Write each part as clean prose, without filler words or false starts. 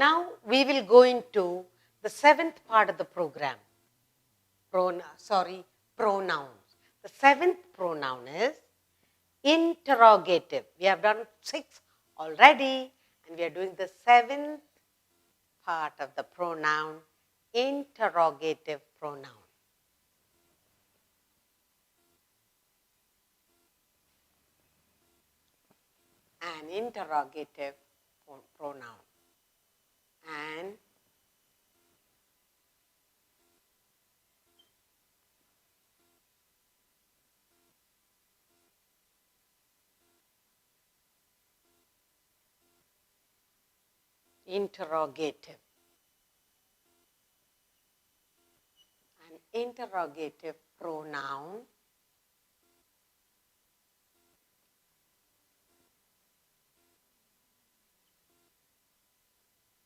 Now we will go into the seventh part of the program. Pronouns. The seventh pronoun is interrogative. We have done 6 already, and we are doing the seventh part of the pronoun, interrogative pronoun. An interrogative pronoun. An interrogative. An interrogative pronoun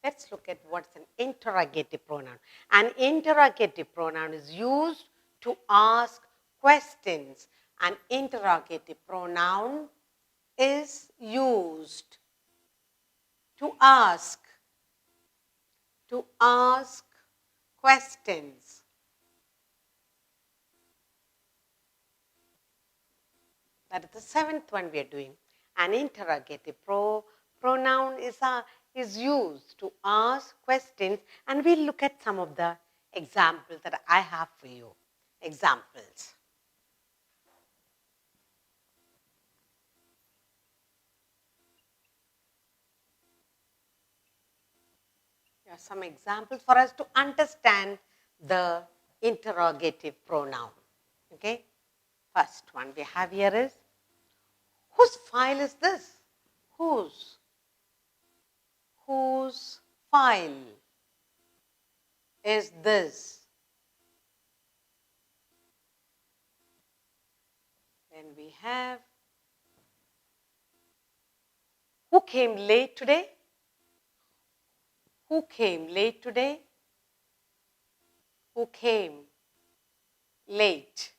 let's look at what's an interrogative pronoun. An interrogative pronoun is used to ask questions. An interrogative pronoun is used to ask questions. That is the seventh one we are doing. An interrogative pronoun is used to ask questions, and we'll look at some of the examples that I have for you. Examples. Here are some examples for us to understand the interrogative pronoun. Okay? First one we have here is, whose file is this? Whose file is this? Then we have, who came late today? Who came late today? Who came late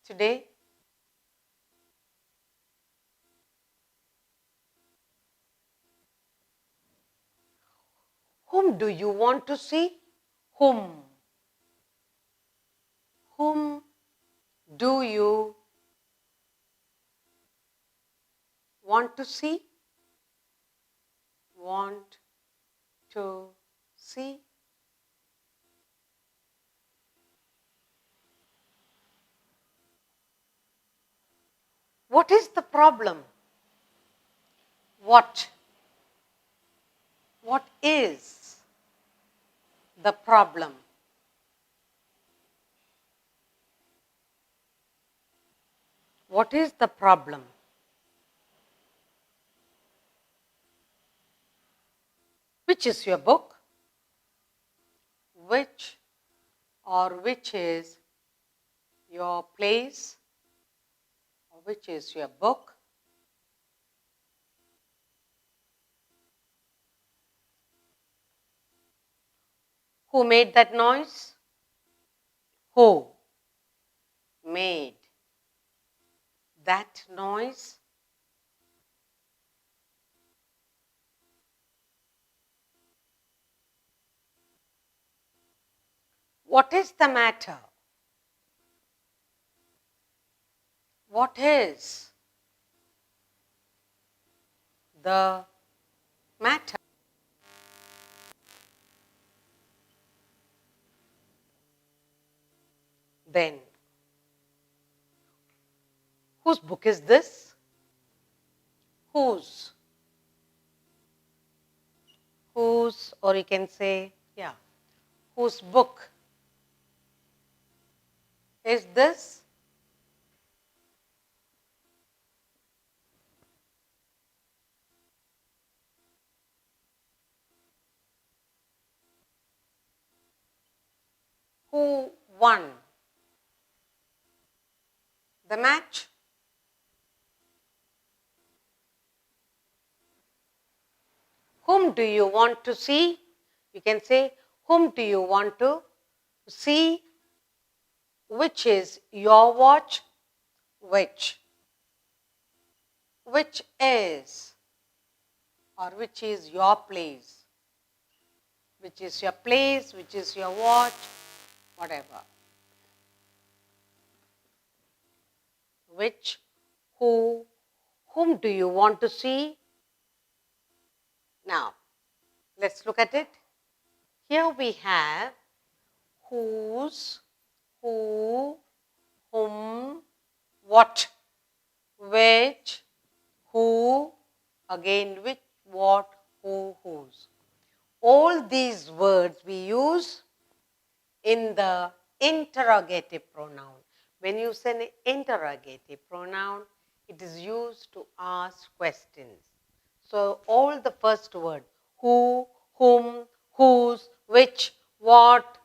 today? Whom do you want to see? Whom? Whom do you want to see? Want to see? What is the problem? What is the problem? What is the problem? Which is your book? Which is your place? Or which is your book? Who made that noise? Who made that noise? What is the matter? What is the matter? Then, whose book is this? Whose, or you can say, yeah, whose book is this? Who won the match? Whom do you want to see? You can say, whom do you want to see? Which is your watch? Which is or which is your place? Which is your place, which is your watch, whatever. Which, who, whom do you want to see? Now, let's look at it. Here we have whose, who, whom, what, which, who, again which, what, who, whose. All these words we use in the interrogative pronoun. When you say an interrogative pronoun, it is used to ask questions. So all the first word, who, whom, whose, which, what,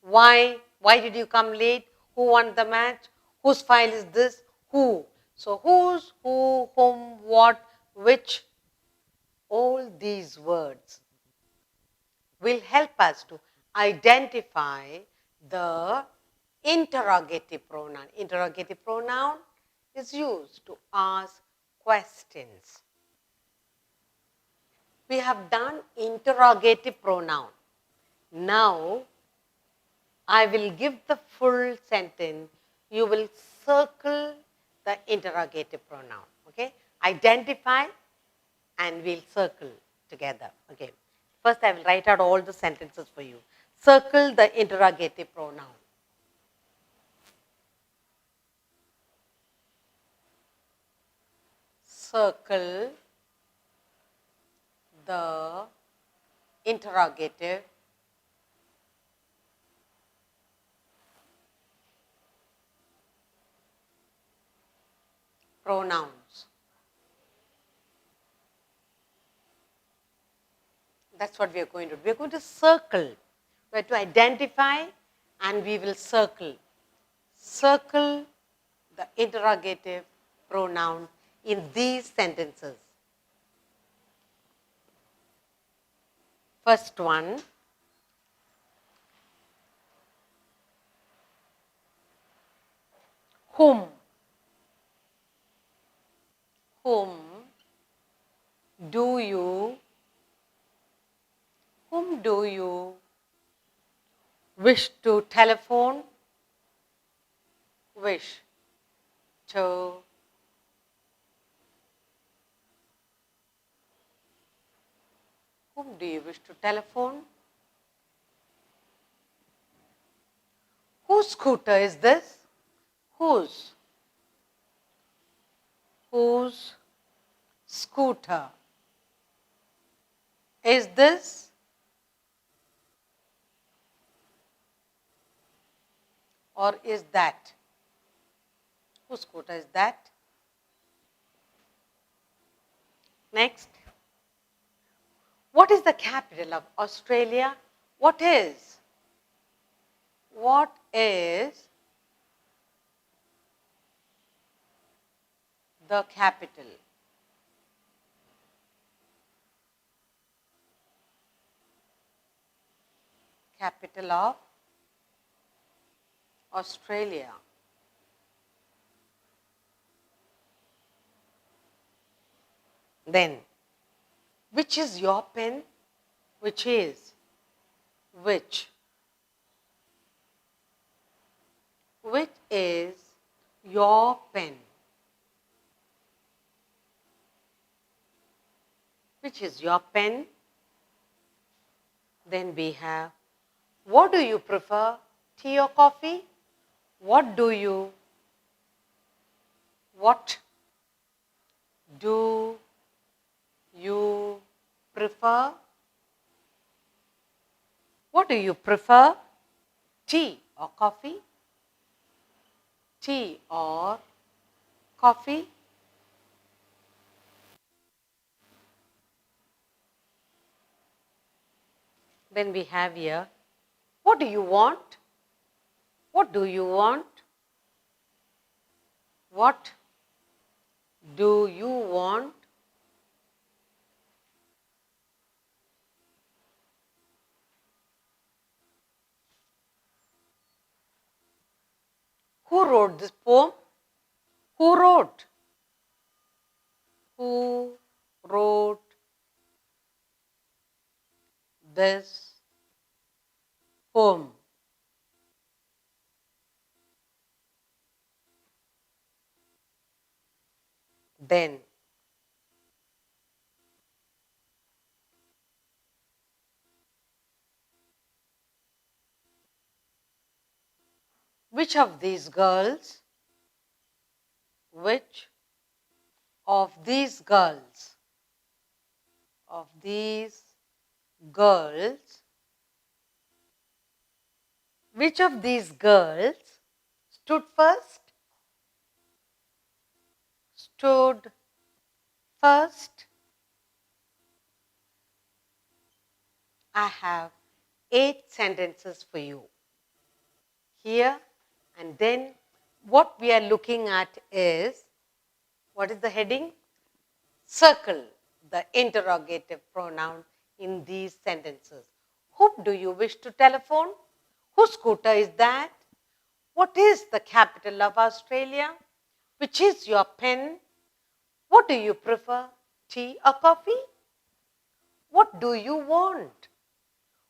why did you come late, who won the match, whose file is this, who. So whose, who, whom, what, which, all these words will help us to identify the interrogative pronoun. Interrogative pronoun is used to ask questions. We have done interrogative pronoun. Now, I will give the full sentence. You will circle the interrogative pronoun. Okay? Identify and we'll circle together. Okay. First, I will write out all the sentences for you. Circle the interrogative pronoun. Circle the interrogative pronouns. That's what we are going to do. We are going to circle. We have to identify and we will circle. Circle the interrogative pronoun in these sentences. First one, whom. Whom do you wish to telephone? Wish to whom do you wish to telephone? Whose scooter is this? Whose? Whose scooter is this? Or is that? Whose scooter is that? Next. What is the capital of Australia? What is? What is the capital? Capital of Australia. Then, which is your pen? Which is? Which? Which is your pen? Which is your pen? Then we have, what do you prefer, tea or coffee? What do you prefer? What do you prefer, tea or coffee? Tea or coffee? Then we have here, what do you want? What do you want? What do you want? Who wrote this poem? Who wrote? Who wrote this poem. Then which of these girls, which of these girls, of these girls, which of these girls stood first? Stood first. I have 8 sentences for you here, and then what we are looking at is, what is the heading? Circle the interrogative pronoun in these sentences. Whom do you wish to telephone? Whose scooter is that? What is the capital of Australia? Which is your pen? What do you prefer, tea or coffee? What do you want?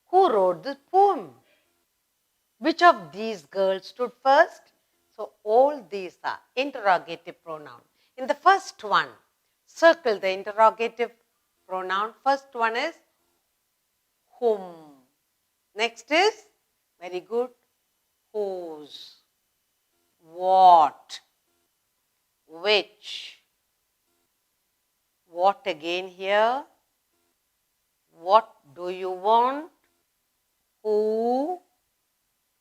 Who wrote this poem? Which of these girls stood first? So all these are interrogative pronouns. In the first one, circle the interrogative pronoun. First one is whom. Next is, very good, whose, what, which. What again here? What do you want? Who,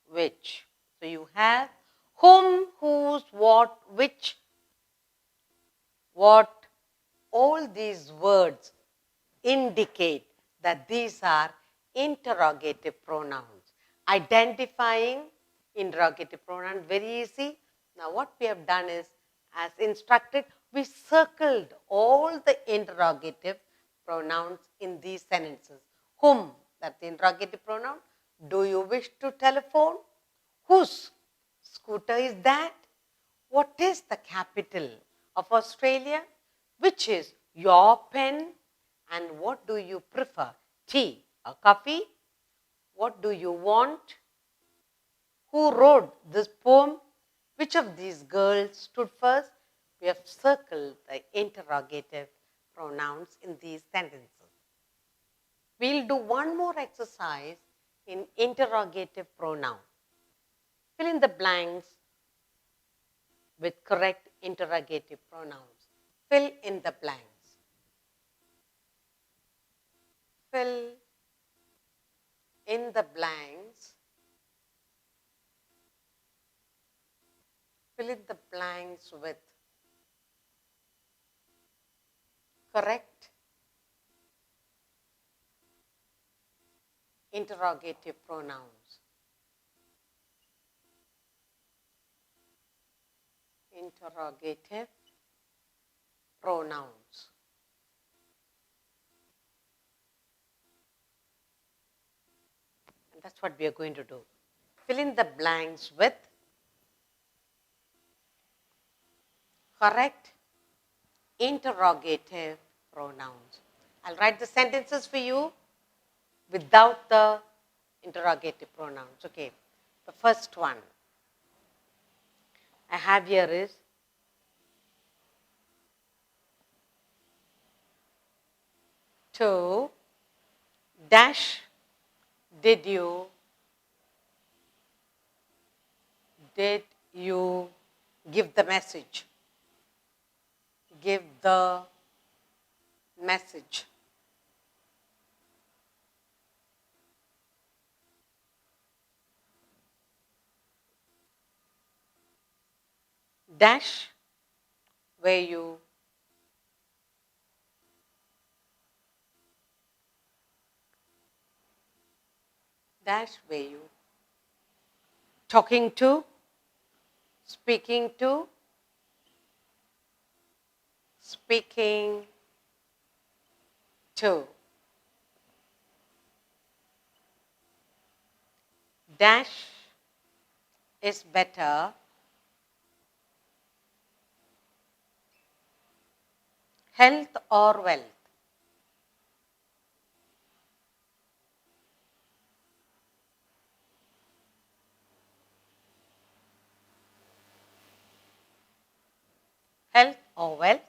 which. So you have whom, whose, what, which, what. All these words indicate that these are interrogative pronouns. Identifying interrogative pronoun, very easy. Now what we have done is, as instructed, we circled all the interrogative pronouns in these sentences. Whom, that's the interrogative pronoun. Do you wish to telephone? Whose scooter is that? What is the capital of Australia? Which is your pen? And what do you prefer, tea or coffee? What do you want? Who wrote this poem? Which of these girls stood first? We have circled the interrogative pronouns in these sentences. We'll do one more exercise in interrogative pronoun. Fill in the blanks with correct interrogative pronouns. Fill in the blanks. Fill in the blanks. Fill in the blanks with correct interrogative pronouns. Interrogative pronouns. And that's what we are going to do. Fill in the blanks with correct interrogative pronouns. I'll write the sentences for you without the interrogative pronouns. Okay. The first one I have here is, to dash did you give the message? Give the message. Dash were you talking to, speaking to, speaking to. Dash is better. Health or wealth? health or wealth?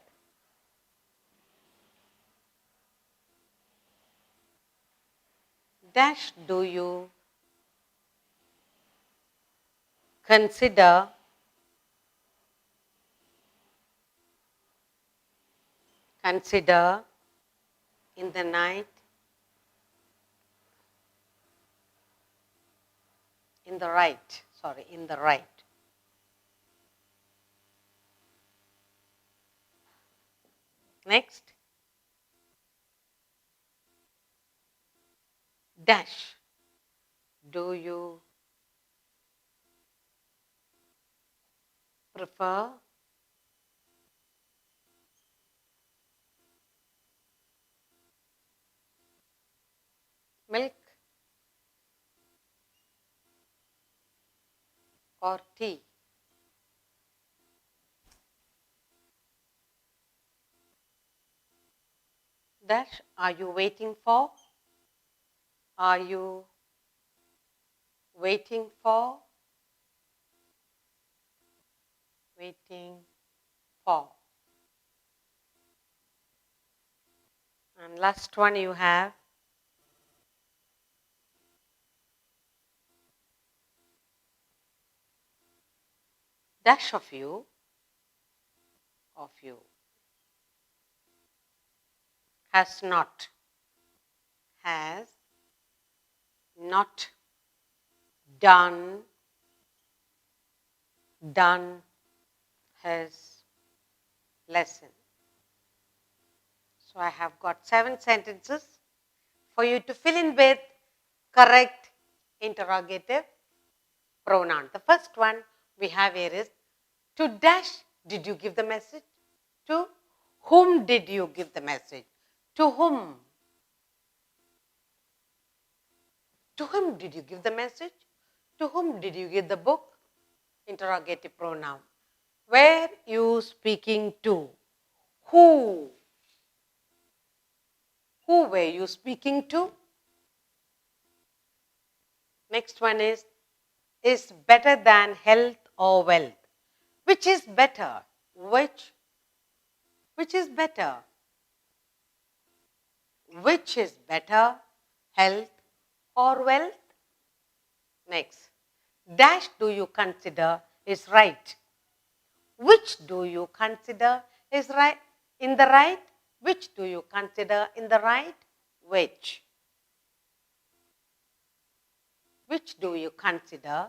Dash do you consider in the night, in the right, Next, dash do you prefer milk or tea? Dash, are you waiting for? Are you waiting for? Waiting for. And last one you have dash of you has not done his lesson. So I have got 7 sentences for you to fill in with correct interrogative pronoun. The first one we have here is, to dash did you give the message? To whom did you give the message? To whom? To whom did you give the message? To whom did you give the book? Interrogative pronoun. Were you speaking to? Who? Who were you speaking to? Next one is better than health or wealth? Which is better? Which is better? Which is better? Health or wealth? Next, dash do you consider is right? Which do you consider is right? In the right? Which do you consider in the right? Which? Which do you consider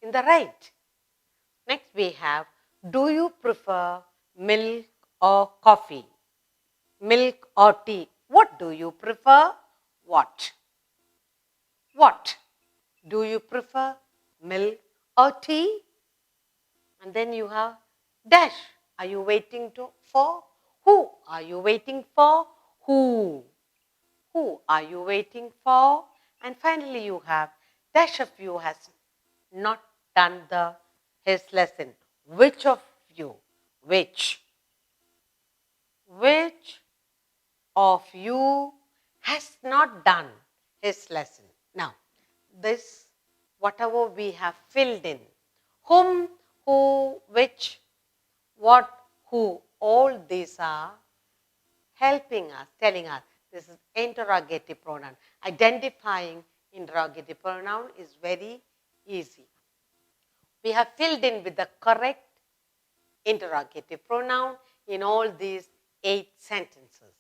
in the right? Next we have, do you prefer milk or coffee? Milk or tea? What do you prefer? What? What? Do you prefer milk or tea? And then you have dash. Are you waiting for? Who are you waiting for? Who? Who are you waiting for? And finally you have dash of you has not done his lesson. Which of you? Which? Which of you has not done his lesson? Now, this, whatever we have filled in, whom, who, which, what, who, all these are helping us, telling us this is interrogative pronoun. Identifying interrogative pronoun is very easy. We have filled in with the correct interrogative pronoun in all these 8 sentences.